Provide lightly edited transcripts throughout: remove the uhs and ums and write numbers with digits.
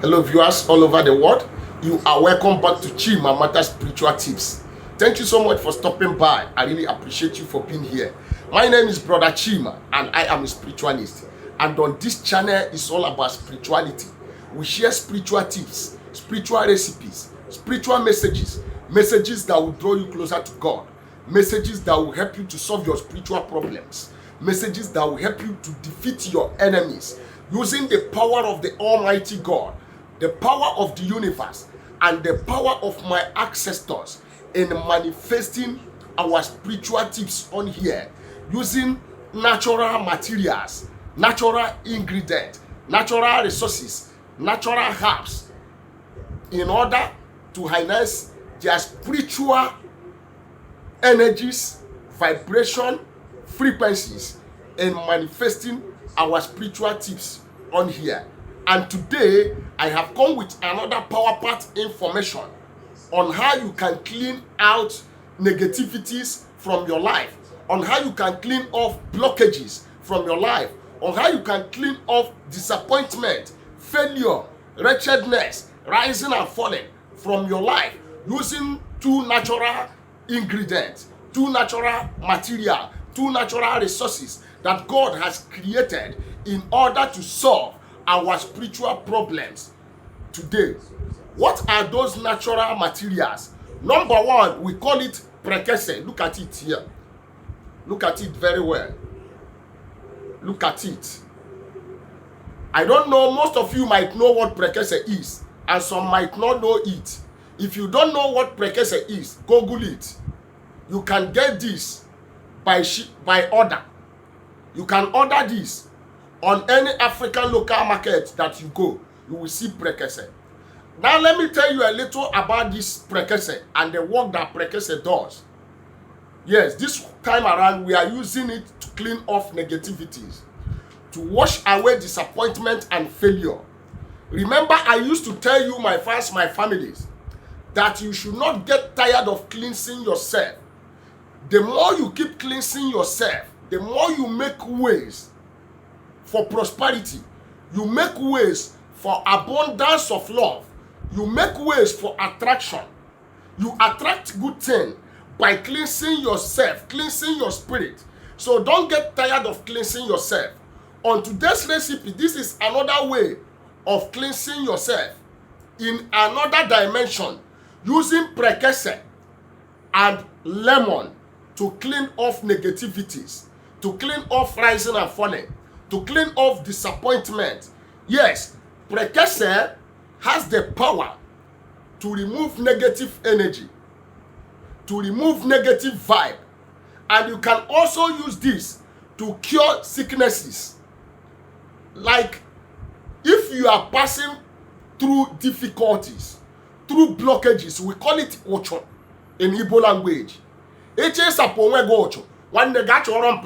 Hello viewers all over the world. You are welcome back to Chimamata Spiritual Tips. Thank you so much for stopping by. I really appreciate you for being here. My name is Brother Chima and I am a spiritualist. And on this channel is all about spirituality. We share spiritual tips, spiritual recipes, spiritual messages, messages that will draw you closer to God, messages that will help you to solve your spiritual problems, messages that will help you to defeat your enemies using the power of the Almighty God, the power of the universe, and the power of my ancestors in manifesting our spiritual tips on here using natural materials, natural ingredients, natural resources, natural herbs in order to harness their spiritual energies, vibration, frequencies in manifesting our spiritual tips on here. And today I have come with another power pack information on how you can clean out negativities from your life, on how you can clean off blockages from your life, on how you can clean off disappointment, failure, wretchedness, rising and falling from your life using two natural ingredients, two natural material, two natural resources that God has created in order to solve our spiritual problems today. What are those natural materials? Number one, we call it Prekese. Look at it here. Look at it very well. Look at it. I don't know, most of you might know what Prekese is, and some might not know it. If you don't know what Prekese is, Google it. You can get this by order. You can order this on any African local market that you go. You will see Prekese. Now let me tell you a little about this Prekese and the work that Prekese does. Yes, this time around we are using it to clean off negativities, to wash away disappointment and failure. Remember, I used to tell you, my fans, my families, that you should not get tired of cleansing yourself. The more you keep cleansing yourself, the more you make ways for prosperity. You make ways for abundance of love. You make ways for attraction. You attract good things by cleansing yourself, cleansing your spirit. So don't get tired of cleansing yourself. On today's recipe, this is another way of cleansing yourself in another dimension using Prekese and lemon to clean off negativities, to clean off rising and falling, to clean off disappointment. Yes, Prekese has the power to remove negative energy, to remove negative vibe. And you can also use this to cure sicknesses. Like if you are passing through difficulties, through blockages, we call it ocho in Igbo language. One nega choron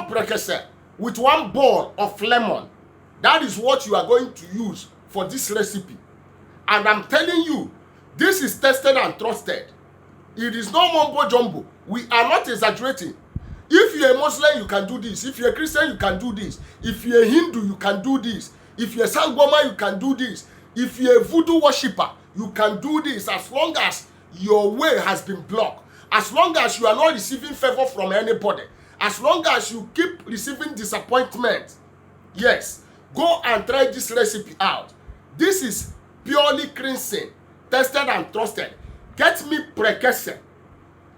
Prekese with one ball of lemon. That is what you are going to use for this recipe. And I'm telling you, this is tested and trusted. It is no mumbo jumbo. We are not exaggerating. If you're a Muslim, you can do this. If you're a Christian, you can do this. If you're a Hindu, you can do this. If you're a Sangoma, you can do this. If you're a voodoo worshipper, you can do this, as long as your way has been blocked. As long as you are not receiving favor from anybody. As long as you keep receiving disappointment. Yes, go and try this recipe out. This is purely cleansing, tested and trusted. Get me Prekese.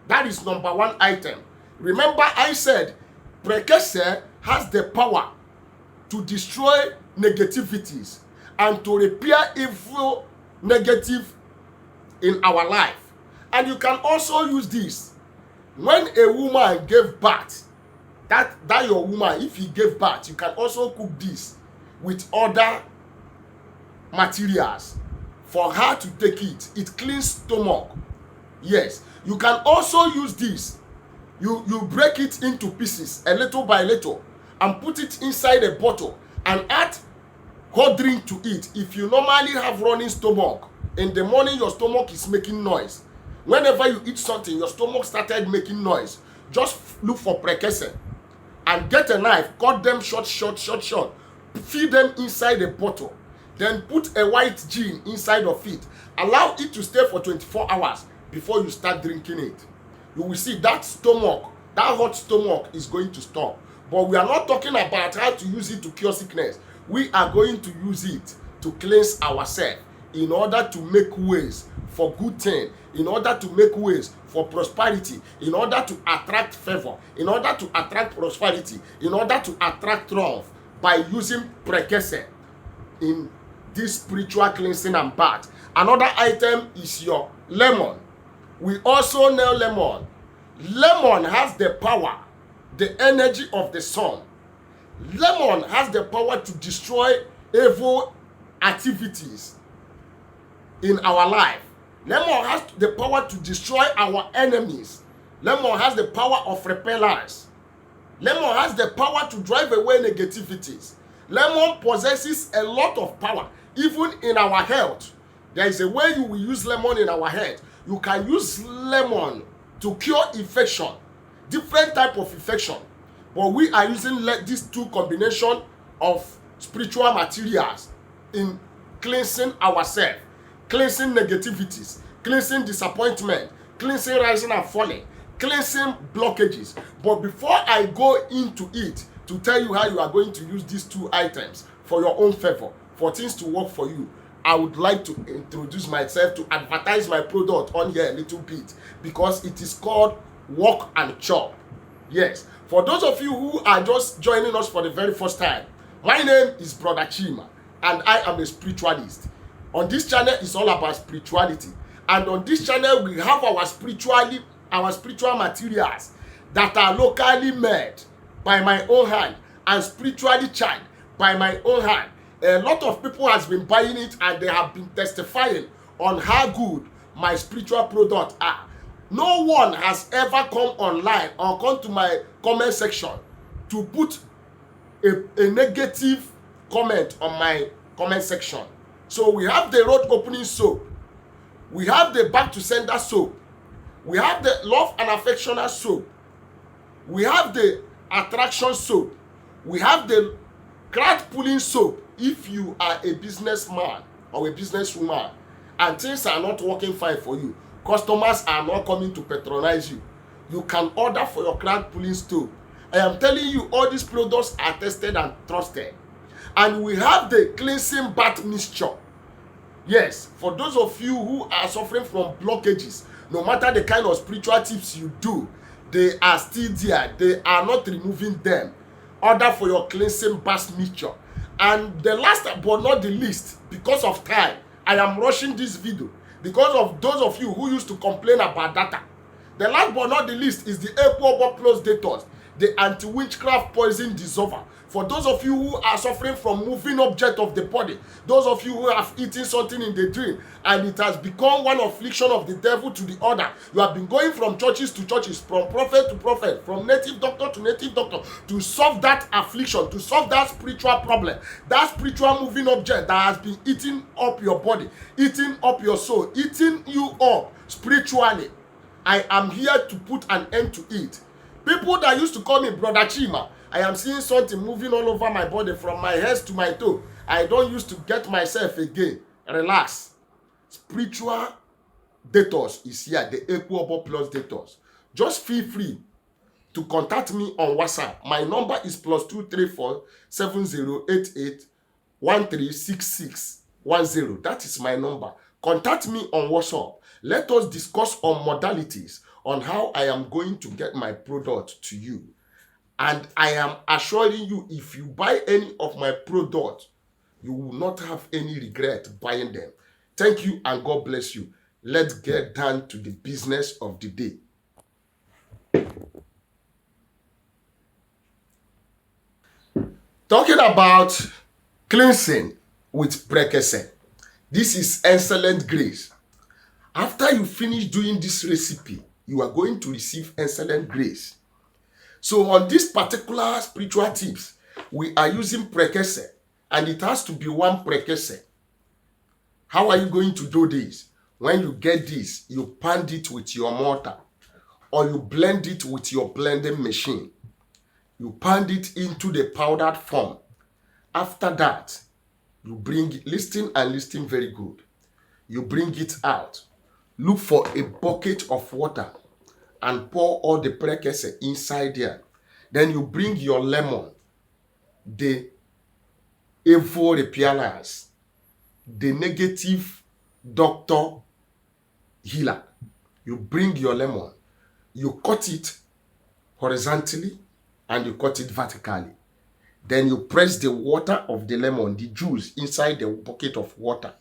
That is number one item. Remember, I said Prekese has the power to destroy negativities and to repair evil negative in our life. And you can also use this when a woman gave birth. That your woman, if he gave birth, you can also cook this with other materials for her to take it. It cleans stomach. Yes, you can also use this. You break it into pieces, a little by little, and put it inside a bottle and add hot drink to it. If you normally have running stomach, in the morning your stomach is making noise. Whenever you eat something, your stomach started making noise. Just look for Prekese and get a knife, cut them short. fill them inside a bottle, then put a white gin inside of it. Allow it to stay for 24 hours before you start drinking it. You will see that hot stomach is going to stop. But we are not talking about how to use it to cure sickness. We are going to use it to cleanse ourselves in order to make ways for good thing, in order to make ways for prosperity, in order to attract favor, in order to attract prosperity, in order to attract triumph, by using Prekese in this spiritual cleansing and bath. Another item is your lemon. We also know lemon. Lemon has the power, the energy of the sun. Lemon has the power to destroy evil activities in our life. Lemon has the power to destroy our enemies. Lemon has the power of repellence. Lemon has the power to drive away negativities. Lemon possesses a lot of power, even in our health. There is a way you will use lemon in our health. You can use lemon to cure infection, different type of infection. But we are using these two combination of spiritual materials in cleansing ourselves, cleansing negativities, cleansing disappointment, cleansing rising and falling, cleansing blockages. But before I go into it to tell you how you are going to use these two items for your own favor, for things to work for you, I would like to introduce myself, to advertise my product on here a little bit, because it is called Walk and Chop. Yes, for those of you who are just joining us for the very first time, my name is Brother Chima, and I am a spiritualist. On this channel, it's all about spirituality, and on this channel we have our spiritual materials that are locally made by my own hand and spiritually charged by my own hand. A lot of people has been buying it, and they have been testifying on how good my spiritual products are. No one has ever come online or come to my comment section to put a negative comment on my comment section. So we have the road opening soap, we have the back to sender soap, we have the love and affectional soap, we have the attraction soap, we have the crowd pulling soap. If you are a businessman or a businesswoman and things are not working fine for you, customers are not coming to patronize you, you can order for your crowd pulling soap. I am telling you, all these products are tested and trusted. And we have the cleansing bath mixture. Yes, for those of you who are suffering from blockages, no matter the kind of spiritual tips you do, they are still there. They are not removing them. Order for your cleansing bath mixture. And the last but not the least, because of time, I am rushing this video because of those of you who used to complain about data. The last but not the least is the Equal Plus Detox, the anti-witchcraft poison dissolver. For those of you who are suffering from moving object of the body, those of you who have eaten something in the dream and it has become one affliction of the devil to the other, you have been going from churches to churches, from prophet to prophet, from native doctor to native doctor, to solve that affliction, to solve that spiritual problem, that spiritual moving object that has been eating up your body, eating up your soul, eating you up spiritually. I am here to put an end to it. People that used to call me Brother Chima, I am seeing something moving all over my body from my head to my toe. I don't used to get myself again. Relax. Spiritual detox is here, the Equal Plus Detox. Just feel free to contact me on WhatsApp. My number is +234 7088 136610. That is my number. Contact me on WhatsApp. Let us discuss on modalities on how I am going to get my product to you. And I am assuring you, if you buy any of my products, you will not have any regret buying them. Thank you and God bless you. Let's get down to the business of the day. Talking about cleansing with Prekese. This is excellent grace. After you finish doing this recipe, you are going to receive excellent grace. So on this particular spiritual tips, we are using Prekese, and it has to be one Prekese. How are you going to do this? When you get this, you pound it with your mortar, or you blend it with your blending machine. You pound it into the powdered form. After that, you bring it, listen very good. You bring it out. Look for a bucket of water and pour all the prekese inside there. Then you bring your lemon, the evil repairers, the negative doctor healer. You bring your lemon, you cut it horizontally and you cut it vertically. Then you press the water of the lemon, the juice, inside the bucket of water.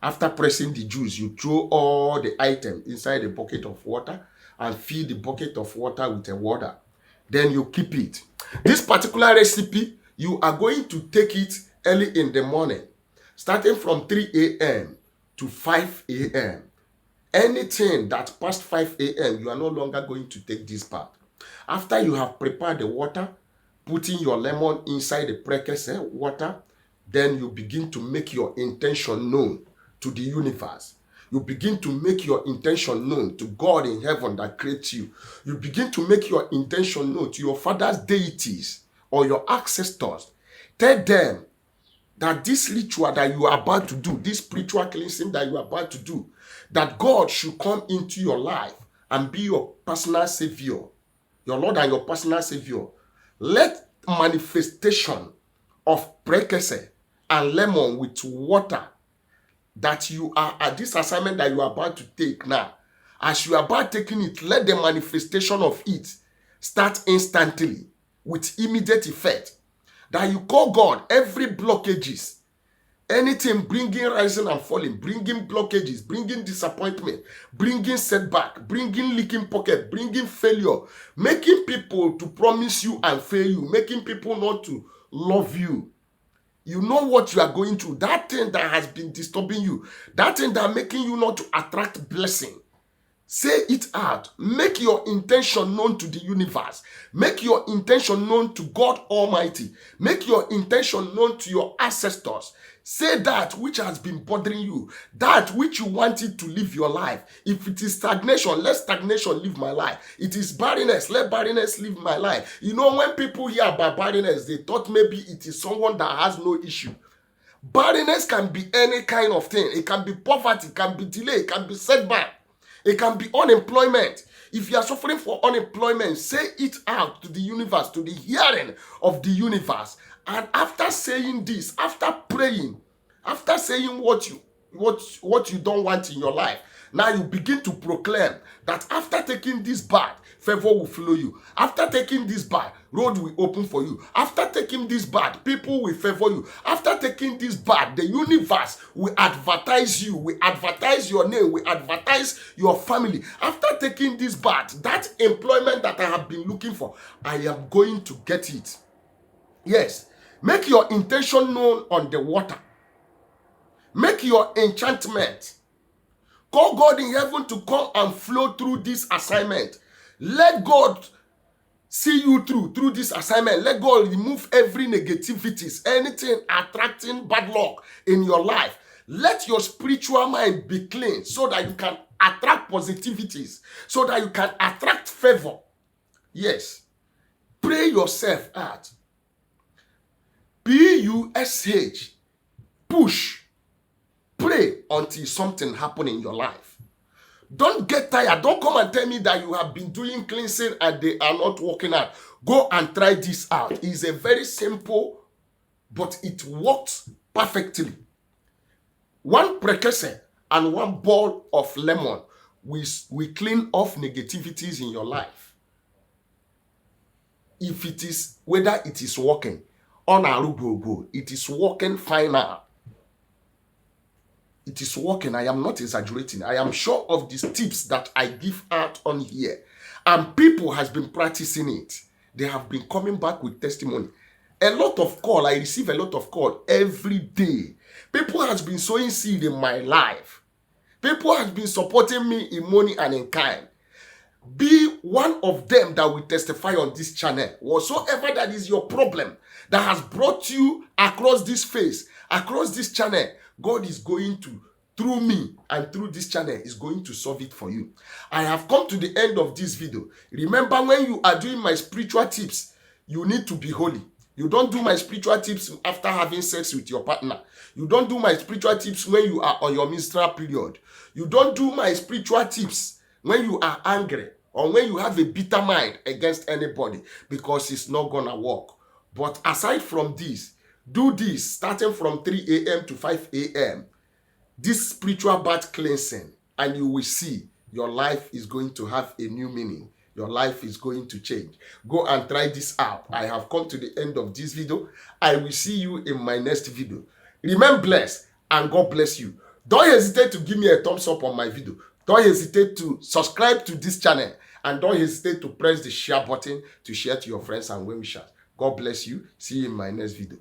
After pressing the juice, you throw all the items inside the bucket of water and fill the bucket of water with the water. Then you keep it. This particular recipe, you are going to take it early in the morning, starting from 3 a.m. to 5 a.m. Anything that past 5 a.m., you are no longer going to take this part. After you have prepared the water, putting your lemon inside the prekese water, then you begin to make your intention known to the universe. You begin to make your intention known to God in heaven that creates you. You begin to make your intention known to your father's deities or your ancestors. Tell them that this ritual that you are about to do, this spiritual cleansing that you are about to do, that God should come into your life and be your personal savior, your Lord and your personal savior. Let manifestation of prekese and lemon with water that you are at this assignment that you are about to take now, as you are about taking it, let the manifestation of it start instantly with immediate effect. That you call God every blockages, anything bringing rising and falling, bringing blockages, bringing disappointment, bringing setback, bringing leaking pocket, bringing failure, making people to promise you and fail you, making people not to love you. You know what you are going through, that thing that has been disturbing you, that thing that making you not to attract blessing. Say it out. Make your intention known to the universe. Make your intention known to God Almighty. Make your intention known to your ancestors. Say that which has been bothering you, that which you wanted to live your life. If it is stagnation, let stagnation live my life. It is barrenness, let barrenness live my life. You know, when people hear about barrenness, they thought maybe it is someone that has no issue. Barrenness can be any kind of thing. It can be poverty, it can be delay, it can be setback. It can be unemployment. If you are suffering for unemployment, say it out to the universe, to the hearing of the universe. And after saying this, after praying, after saying what you don't want in your life, now you begin to proclaim that after taking this bath, favor will follow you. After taking this bath, road will open for you. After taking this bath, people will favor you. After taking this bath, the universe will advertise you, will advertise your name, will advertise your family. After taking this bath, that employment that I have been looking for, I am going to get it. Yes, make your intention known on the water. Make your enchantment. Call God in heaven to come and flow through this assignment. Let God see you through this assignment. Let God remove every negativities, anything attracting bad luck in your life. Let your spiritual mind be clean so that you can attract positivities, so that you can attract favor. Yes. Pray yourself out. PUSH. Push. Pray until something happens in your life. Don't get tired. Don't come and tell me that you have been doing cleansing and they are not working out. Go and try this out. It's a very simple, but it works perfectly. One prekese and one ball of lemon will clean off negativities in your life. If it is, whether it is working, on a it is working fine now. It is working. I am not exaggerating. I am sure of these tips that I give out on here. And people has been practicing it. They have been coming back with testimony. A lot of call. I receive a lot of call every day. People has been sowing seed in my life. People has been supporting me in money and in kind. Be one of them that will testify on this channel. Whatsoever that is your problem that has brought you across this phase, across this channel, God is going to, through me and through this channel, is going to solve it for you. I have come to the end of this video. Remember, when you are doing my spiritual tips, you need to be holy. You don't do my spiritual tips after having sex with your partner. You don't do my spiritual tips when you are on your menstrual period. You don't do my spiritual tips when you are angry or when you have a bitter mind against anybody, because it's not gonna work. But aside from this, do this starting from 3 a.m. to 5 a.m. This spiritual bath cleansing, and you will see your life is going to have a new meaning. Your life is going to change. Go and try this out. I have come to the end of this video. I will see you in my next video. Remain blessed and God bless you. Don't hesitate to give me a thumbs up on my video. Don't hesitate to subscribe to this channel, and don't hesitate to press the share button to share to your friends and well wishers. God bless you. See you in my next video.